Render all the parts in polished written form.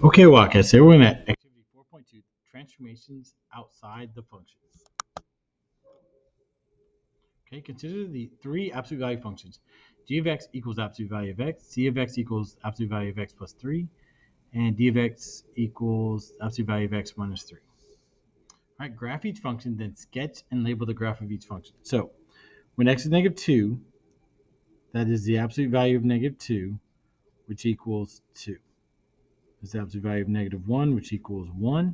Okay, Waka, so we're going to activity 4.2, transformations outside the functions. Okay, consider the three absolute value functions. G of x equals absolute value of x, c of x equals absolute value of x plus 3, and d of x equals absolute value of x minus 3. All right, graph each function, then sketch and label the graph of each function. So when x is negative 2, that is the absolute value of negative 2, which equals 2. This is the absolute value of negative 1, which equals 1.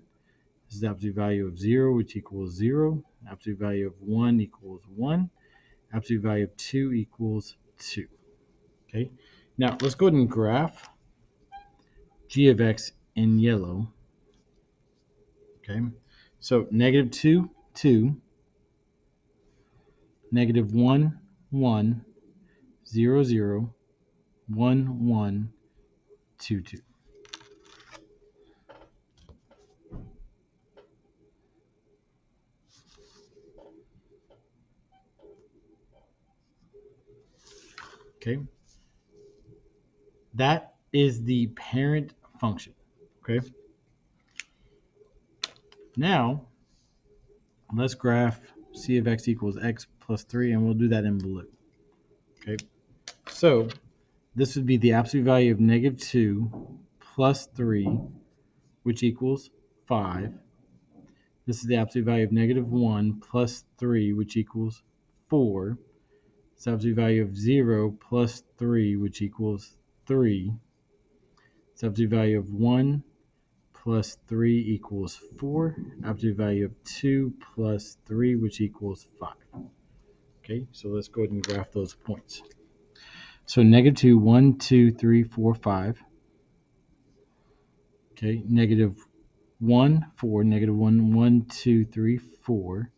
This is the absolute value of 0, which equals 0. Absolute value of 1 equals 1. Absolute value of 2 equals 2. Okay. Now let's go ahead and graph g of x in yellow. Okay. So negative 2, 2. Negative 1, 1. 0, 0. 1, 1. 2, 2. Okay. That is the parent function. Okay. Now let's graph c of x equals x plus 3, and we'll do that in blue. Okay. So this would be the absolute value of negative 2 plus 3, which equals 5. This is the absolute value of negative 1 plus 3, which equals 4. It's the absolute value of 0 plus 3, which equals 3. It's the absolute value of 1 plus 3 equals 4. Absolute value of 2 plus 3, which equals 5. Okay, so let's go ahead and graph those points. So negative 2, 1, 2, 3, 4, 5. Okay, negative 1, 4, negative 1, 1, 2, 3, 4.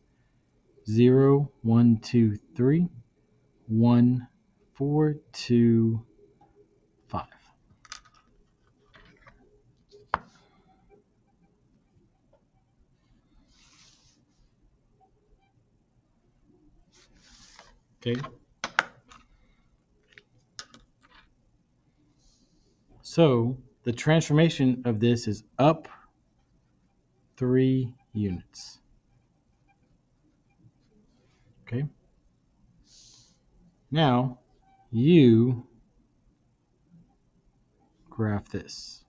0, 1, 2, 3. 1, 4, 2, 5. Okay. So the transformation of this is up 3 units. Okay. Now you graph this.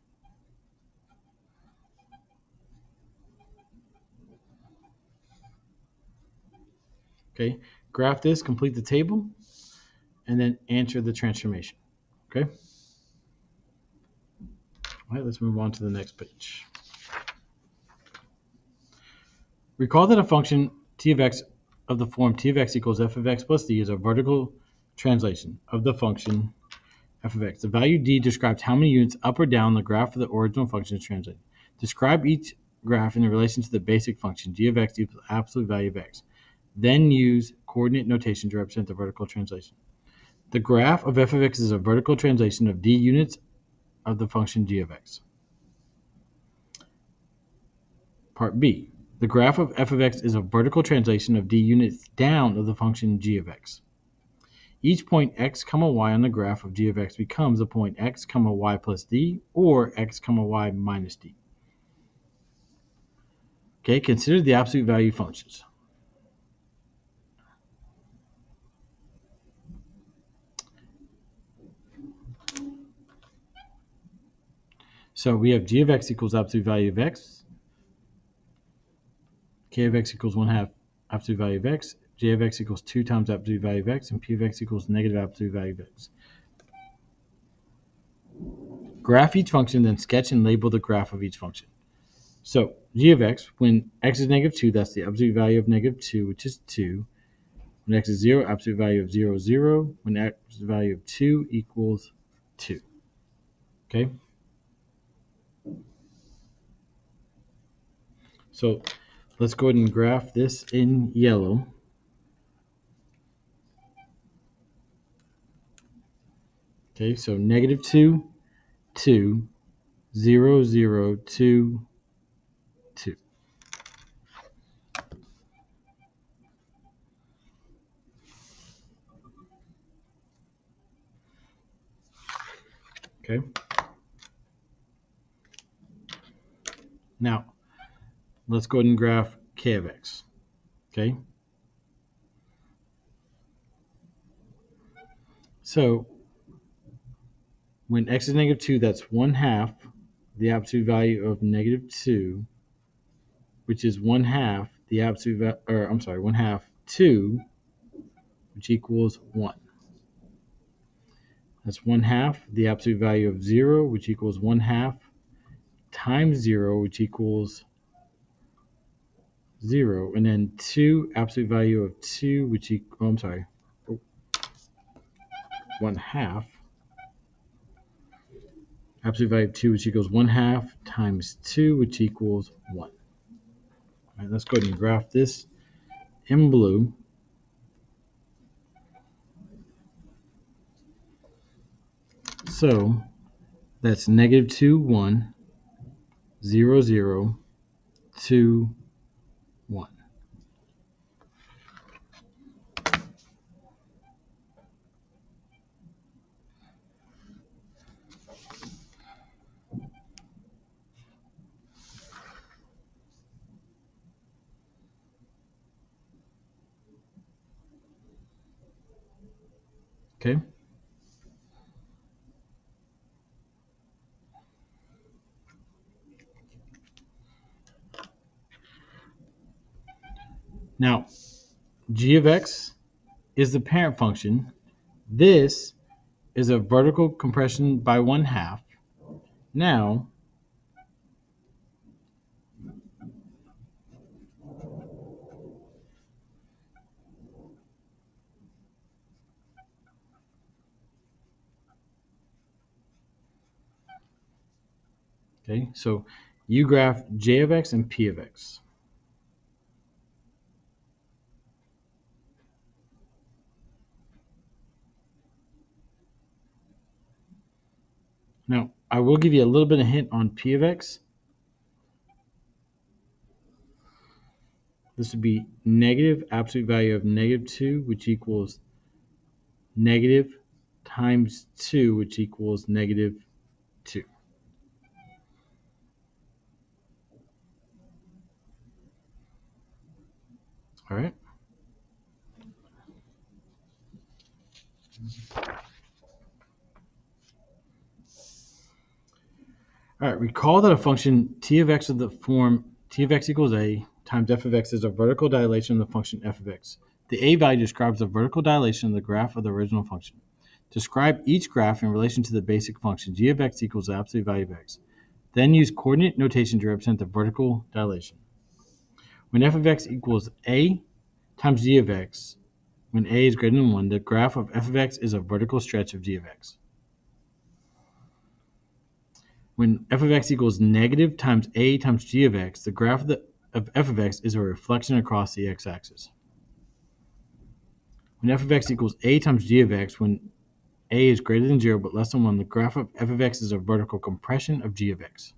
Okay. Graph this, complete the table, and then answer the transformation. Okay. All right, let's move on to the next page. Recall that a function t of x of the form t of x equals f of x plus d is a vertical translation of the function f of x. The value d describes how many units up or down the graph of the original function is translated. Describe each graph in relation to the basic function g of x equals absolute value of x. Then use coordinate notation to represent the vertical translation. The graph of f of x is a vertical translation of d units of the function g of x. Part B. The graph of f of x is a vertical translation of d units down of the function g of x. Each point x, y on the graph of g of x becomes a point x, y plus d, or x, y minus d. Okay, consider the absolute value functions. So we have g of x equals absolute value of x, k of x equals 1/2 absolute value of x, j of x equals 2 times absolute value of x, and p of x equals negative absolute value of x. Graph each function, then sketch and label the graph of each function. So g of x, when x is negative 2, that's the absolute value of negative 2, which is 2. When x is 0, absolute value of 0, 0. When x is the value of 2 equals 2. Okay? So let's go ahead and graph this in yellow. Okay, so negative 2, 2, 0, 0, 2, 2. Okay. Now, let's go ahead and graph k of x. Okay. So when x is negative 2, that's 1/2 the absolute value of negative 2, which is 1/2 the absolute, 1/2 2, which equals 1. That's 1/2 the absolute value of 0, which equals 1/2 times 0, which equals 0. And then 2, absolute value of 2, which equals, 1/2. Absolute value of 2, which equals 1/2 times 2, which equals 1. All right, let's go ahead and graph this in blue. So that's negative 2, 1, 0, 0, 2, 1. Okay. Now, g of x is the parent function. This is a vertical compression by 1/2. Now, okay, so you graph j of x and p of x. Now, I will give you a little bit of hint on p of x. This would be negative absolute value of negative 2, which equals negative times 2, which equals negative 2. All right. All right, recall that a function t of x of the form t of x equals a times f of x is a vertical dilation of the function f of x. The a value describes the vertical dilation of the graph of the original function. Describe each graph in relation to the basic function g of x equals the absolute value of x. Then use coordinate notation to represent the vertical dilation. When f of x equals a times g of x, when a is greater than 1, the graph of f of x is a vertical stretch of g of x. When f of x equals negative times a times g of x, the graph of f of x is a reflection across the x-axis. When f of x equals a times g of x, when a is greater than 0 but less than 1, the graph of f of x is a vertical compression of g of x.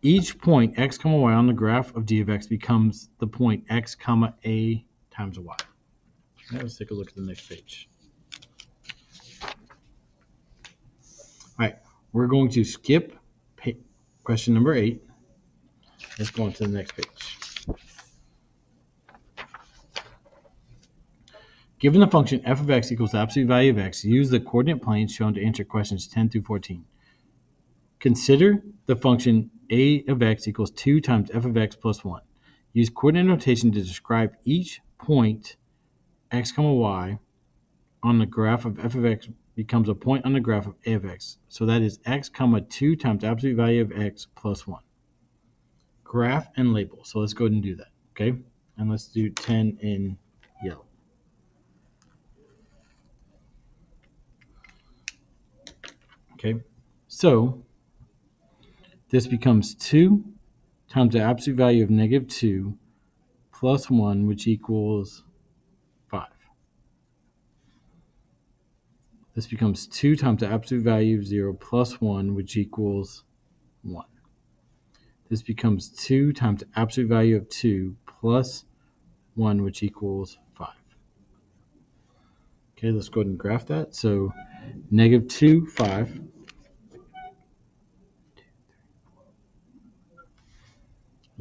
Each point x, y on the graph of g of x becomes the point x, a times y. Now let's take a look at the next page. All right, we're going to skip question number 8. Let's go on to the next page. Given the function f of x equals the absolute value of x, use the coordinate plane shown to answer questions 10 through 14. Consider the function a of x equals 2 times f of x plus 1. Use coordinate notation to describe each point x, y on the graph of f of x becomes a point on the graph of a of x. So that is x, 2 times absolute value of x plus 1. Graph and label. So let's go ahead and do that, okay? And let's do 10 in yellow. Okay, so this becomes 2 times the absolute value of negative 2 plus 1, which equals 5. This becomes 2 times the absolute value of 0 plus 1, which equals 1. This becomes 2 times the absolute value of 2 plus 1, which equals 5. Okay, let's go ahead and graph that. So negative 2, 5.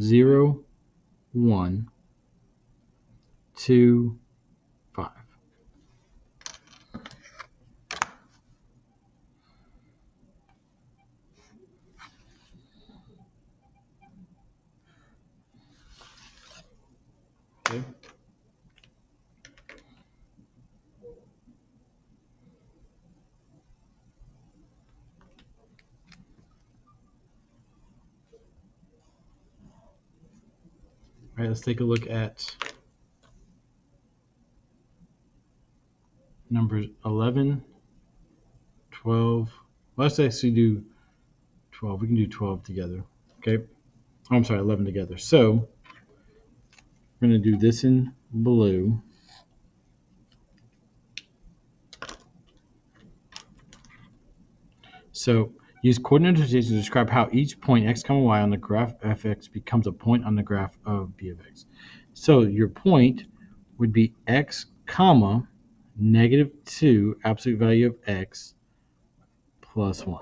0, 1, 2, 5. Okay. All right, let's take a look at numbers 11, 12. Let's actually do 12. We can do 12 together. Okay. Oh, I'm sorry, 11 together. So we're going to do this in blue. So use coordinate notation to describe how each point x, y on the graph fx becomes a point on the graph of b of x. So your point would be x, comma, -2 absolute value of x plus 1.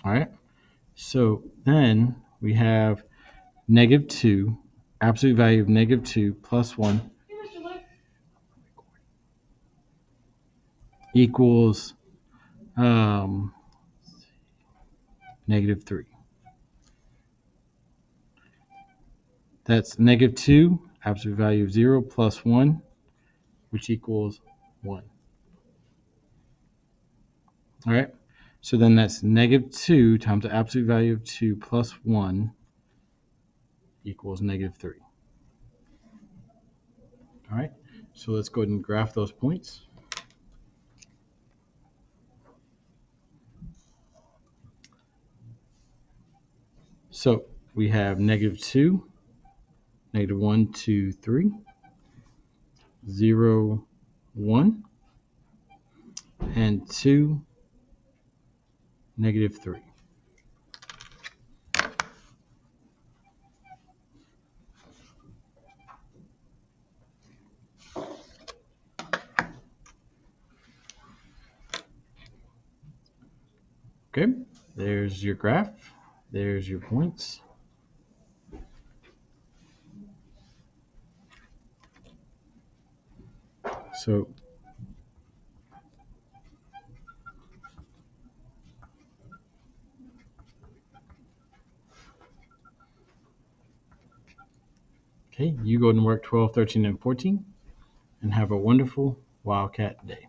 All right. So then we have -2, absolute value of -2 plus 1 equals -3. That's -2, absolute value of 0 plus 1, which equals 1. All right. So then that's -2 times the absolute value of 2 plus 1 equals -3. All right. So let's go ahead and graph those points. So we have -2, -1, 2, 3, 0, 1, and 2, -3. Okay, there's your graph. There's your points. So okay, you go and work 12, 13, and 14, and have a wonderful Wildcat day.